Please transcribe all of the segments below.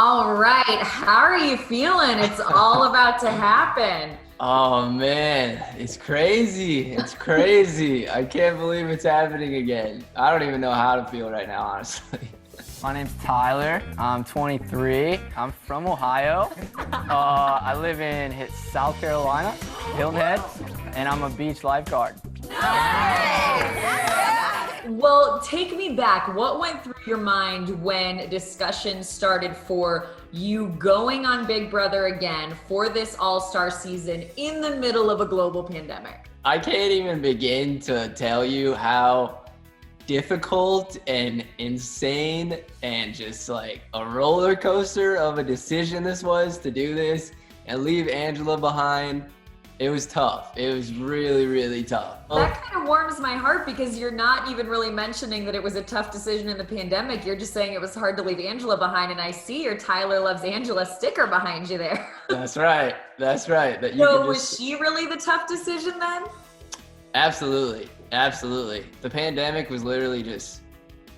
All right. How are you feeling? It's all about to happen. Oh man, it's crazy. It's crazy. I can't believe it's happening again. I don't even know how to feel right now, honestly. My name's Tyler. I'm 23. I'm from Ohio. I live in South Carolina, Hilton Head, and I'm a beach lifeguard. Well, take me back. What went through your mind when discussions started for you going on Big Brother again for this All-Star season in the middle of a global pandemic? I can't even begin to tell you how difficult and insane and just like a roller coaster of a decision this was to do this and leave Angela behind. It was tough. It was really, really tough. That kind of warms my heart because you're not even really mentioning that it was a tough decision in the pandemic. You're just saying it was hard to leave Angela behind. And I see your Tyler Loves Angela sticker behind you there. That's right. That's right. So was she really the tough decision then? Absolutely. Absolutely. The pandemic was literally just,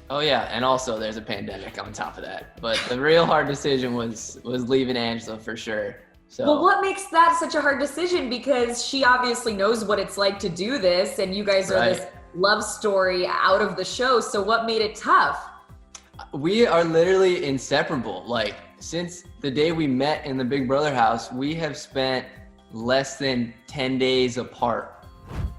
oh yeah. And also there's a pandemic on top of that. But the real hard decision was leaving Angela for sure. So. Well, what makes that such a hard decision? Because she obviously knows what it's like to do this, and you guys are this love story out of the show. So what made it tough? We are literally inseparable. Like, since the day we met in the Big Brother house, we have spent less than 10 days apart.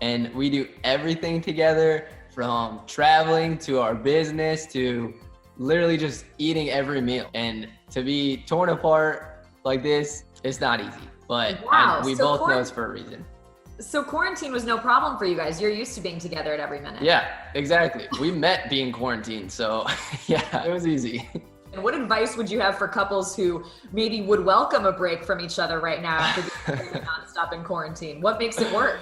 And we do everything together, from traveling to our business to literally just eating every meal. And to be torn apart like this, it's not easy, but we both know it's for a reason. So quarantine was no problem for you guys. You're used to being together at every minute. Yeah, exactly. We met being quarantined, so yeah, it was easy. And what advice would you have for couples who maybe would welcome a break from each other right now after being nonstop in quarantine? What makes it work?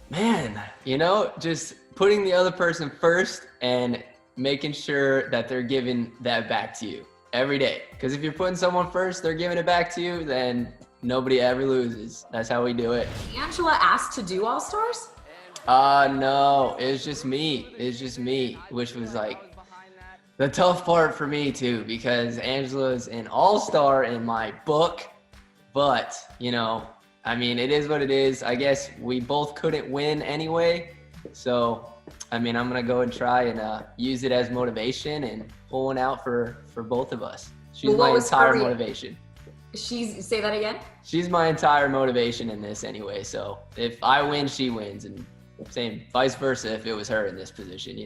Man, just putting the other person first and making sure that they're giving that back to you every day. Because if you're putting someone first, they're giving it back to you, then nobody ever loses. That's how we do it. Angela asked to do All-Stars? No, it's just me. It's just me, which was like the tough part for me too, because Angela's an All-Star in my book. But, it is what it is. I guess we both couldn't win anyway. So, I'm going to go and try and use it as motivation and pull one out for both of us. She's my entire motivation. Say that again? She's my entire motivation in this anyway. So if I win, she wins, and same vice versa if it was her in this position,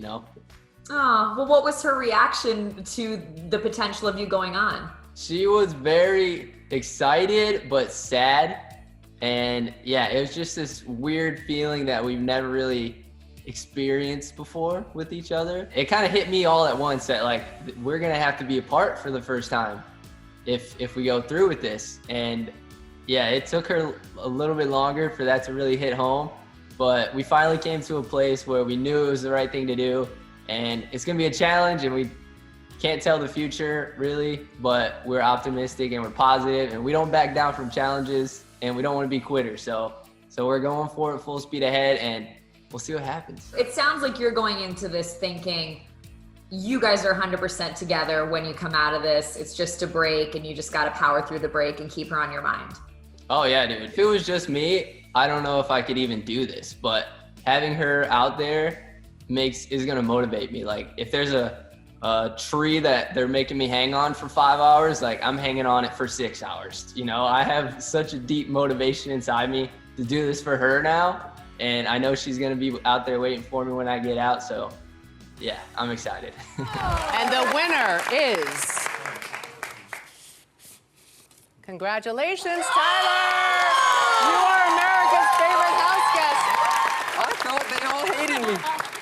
Oh, well, what was her reaction to the potential of you going on? She was very excited, but sad. And yeah, it was just this weird feeling that we've never really experienced before with each other. It kind of hit me all at once that like we're gonna have to be apart for the first time if we go through with this. And yeah, it took her a little bit longer for that to really hit home, but we finally came to a place where we knew it was the right thing to do. And it's gonna be a challenge, and we can't tell the future really, but we're optimistic and we're positive, and we don't back down from challenges, and we don't want to be quitters. So we're going for it full speed ahead, and we'll see what happens. It sounds like you're going into this thinking you guys are 100% together when you come out of this. It's just a break, and you just got to power through the break and keep her on your mind. Oh yeah, dude. If it was just me, I don't know if I could even do this, but having her out there is going to motivate me. Like if there's a tree that they're making me hang on for 5 hours, like I'm hanging on it for 6 hours. I have such a deep motivation inside me to do this for her now. And I know she's going to be out there waiting for me when I get out. So, yeah, I'm excited. And the winner is... Congratulations, Tyler! You are America's favorite house guest. I thought they all hated me.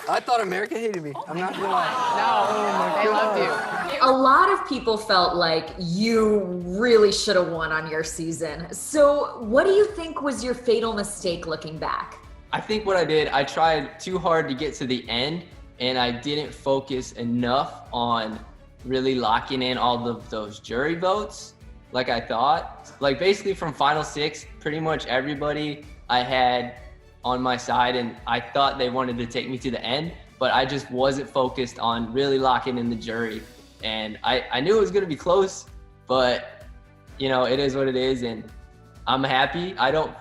I thought America hated me. I'm not gonna lie. No, they loved you. A lot of people felt like you really should have won on your season. So what do you think was your fatal mistake looking back? I think what I did, I tried too hard to get to the end, and I didn't focus enough on really locking in all of those jury votes like I thought. Like basically from Final Six, pretty much everybody I had on my side, and I thought they wanted to take me to the end, but I just wasn't focused on really locking in the jury. And I knew it was gonna be close, but you know, it is what it is, and I'm happy. I don't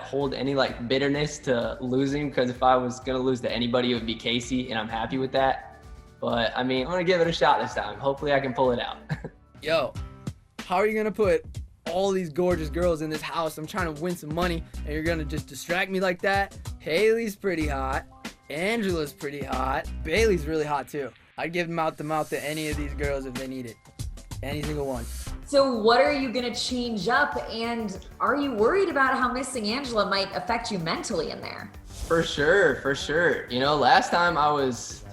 hold any like bitterness to losing, because if I was gonna lose to anybody, it would be Casey, and I'm happy with that. But I mean, I'm gonna give it a shot this time. Hopefully I can pull it out. Yo, how are you gonna put all these gorgeous girls in this house? I'm trying to win some money, and you're gonna just distract me like that? Haley's pretty hot. Angela's pretty hot. Bailey's really hot too. I'd give mouth to mouth to any of these girls if they need it. Any single one. So what are you going to change up, and are you worried about how missing Angela might affect you mentally in there? For sure, for sure. You know, last time I was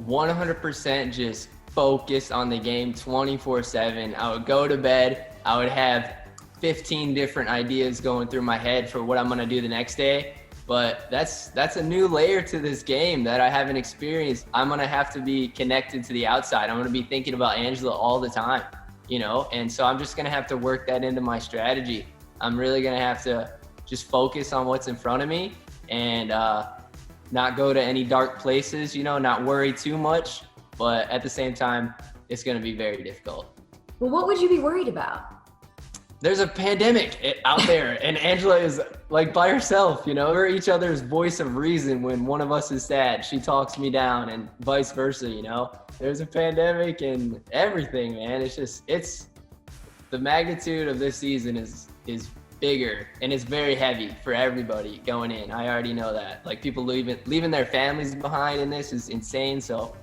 100% just focused on the game 24/7. I would go to bed, I would have 15 different ideas going through my head for what I'm going to do the next day. But that's a new layer to this game that I haven't experienced. I'm going to have to be connected to the outside. I'm going to be thinking about Angela all the time, you know? And so I'm just going to have to work that into my strategy. I'm really going to have to just focus on what's in front of me and not go to any dark places, you know, not worry too much. But at the same time, it's going to be very difficult. Well, what would you be worried about? There's a pandemic out there, and Angela is like by herself, you know? We're each other's voice of reason. When one of us is sad, she talks me down, and vice versa, you know? There's a pandemic and everything, man. It's the magnitude of this season is bigger, and it's very heavy for everybody going in. I already know that. Like, people leaving their families behind in this is insane. So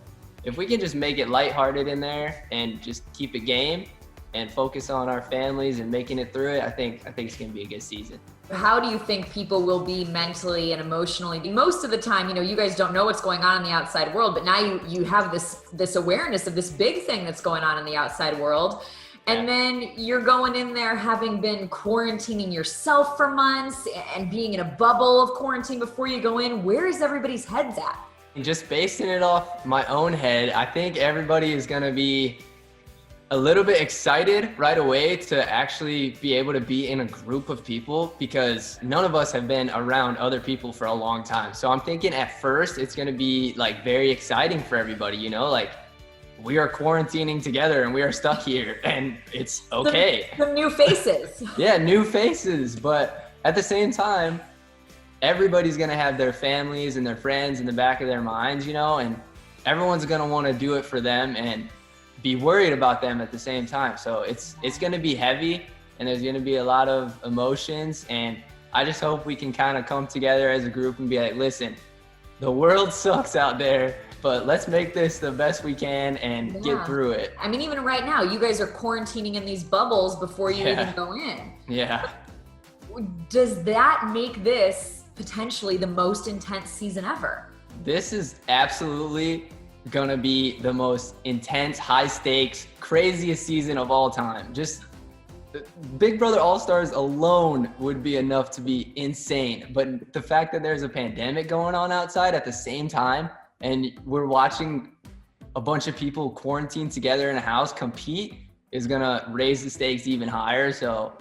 if we can just make it lighthearted in there and just keep it game and focus on our families and making it through it, I think it's gonna be a good season. How do you think people will be mentally and emotionally? Most of the time, you know, you guys don't know what's going on in the outside world, but now you have this awareness of this big thing that's going on in the outside world. And then you're going in there having been quarantining yourself for months and being in a bubble of quarantine before you go in. Where is everybody's heads at? And just basing it off my own head, I think everybody is gonna be a little bit excited right away to actually be able to be in a group of people, because none of us have been around other people for a long time. So I'm thinking at first it's going to be like very exciting for everybody, you know, like we are quarantining together and we are stuck here and it's okay. Some new faces. Yeah, new faces. But at the same time, everybody's going to have their families and their friends in the back of their minds, you know, and everyone's going to want to do it for them and be worried about them at the same time. So it's going to be heavy, and there's going to be a lot of emotions, and I just hope we can kind of come together as a group and be like, listen, the world sucks out there, but let's make this the best we can and get through it. I mean, even right now, you guys are quarantining in these bubbles before you even go in. Yeah. Does that make this potentially the most intense season ever? This is absolutely gonna be the most intense, high stakes, craziest season of all time. Just Big Brother All-Stars alone would be enough to be insane. But the fact that there's a pandemic going on outside at the same time, and we're watching a bunch of people quarantine together in a house compete, is gonna raise the stakes even higher. So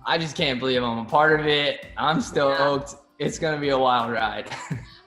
I just can't believe I'm a part of it. I'm stoked. It's gonna be a wild ride.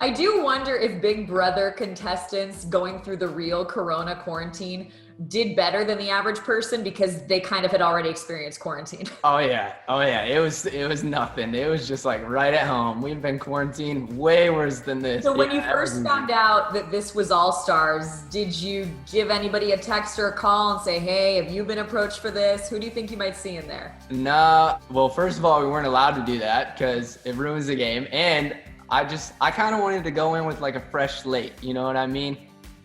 I do wonder if Big Brother contestants going through the real Corona quarantine did better than the average person because they kind of had already experienced quarantine. Oh yeah. It was nothing. It was just like right at home. We've been quarantined way worse than this. So when you first found out that this was All Stars, did you give anybody a text or a call and say, hey, have you been approached for this? Who do you think you might see in there? Nah. Well, first of all, we weren't allowed to do that because it ruins the game. And I kind of wanted to go in with like a fresh slate. You know what I mean?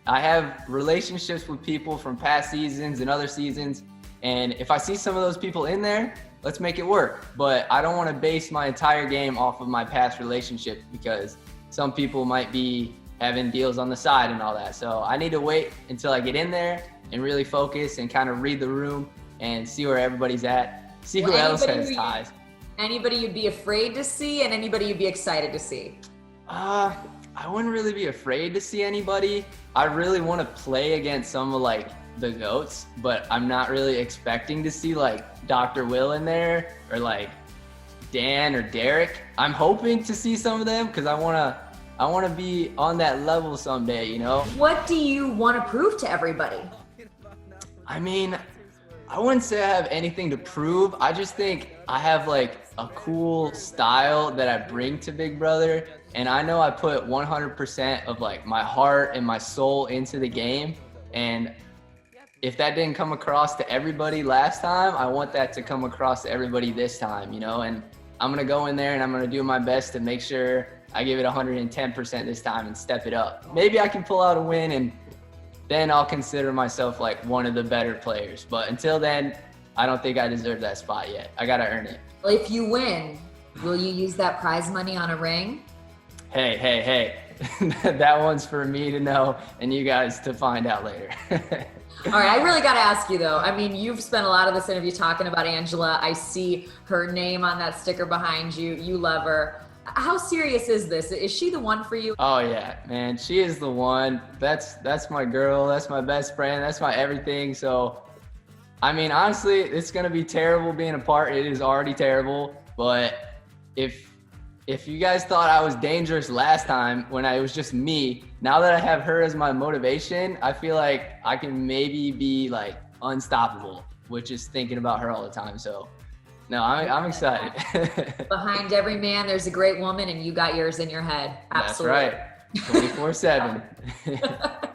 I have relationships with people from past seasons and other seasons. And if I see some of those people in there, let's make it work. But I don't want to base my entire game off of my past relationships because some people might be having deals on the side and all that. So I need to wait until I get in there and really focus and kind of read the room and see where everybody's at. See who else has ties. Anybody you'd be afraid to see and anybody you'd be excited to see? I wouldn't really be afraid to see anybody. I really want to play against some of like the GOATs, but I'm not really expecting to see like Dr. Will in there or like Dan or Derek. I'm hoping to see some of them because I want to be on that level someday, you know? What do you want to prove to everybody? I mean, I wouldn't say I have anything to prove. I just think I have like a cool style that I bring to Big Brother. And I know I put 100% of like my heart and my soul into the game. And if that didn't come across to everybody last time, I want that to come across to everybody this time, you know? And I'm gonna go in there and I'm gonna do my best to make sure I give it 110% this time and step it up. Maybe I can pull out a win and then I'll consider myself like one of the better players. But until then, I don't think I deserve that spot yet. I gotta earn it. Well, if you win, will you use that prize money on a ring? Hey. That one's for me to know and you guys to find out later. All right, I really got to ask you though. I mean, you've spent a lot of this interview talking about Angela. I see her name on that sticker behind you. You love her. How serious is this? Is she the one for you? Oh yeah, man, she is the one. That's my girl. That's my best friend. That's my everything. So, I mean, honestly, it's gonna be terrible being apart. It is already terrible. But if you guys thought I was dangerous last time when it was just me, now that I have her as my motivation, I feel like I can maybe be like unstoppable, which is thinking about her all the time. So, no, I'm excited. Behind every man, there's a great woman, and you got yours in your head. Absolutely. That's right. 24/7.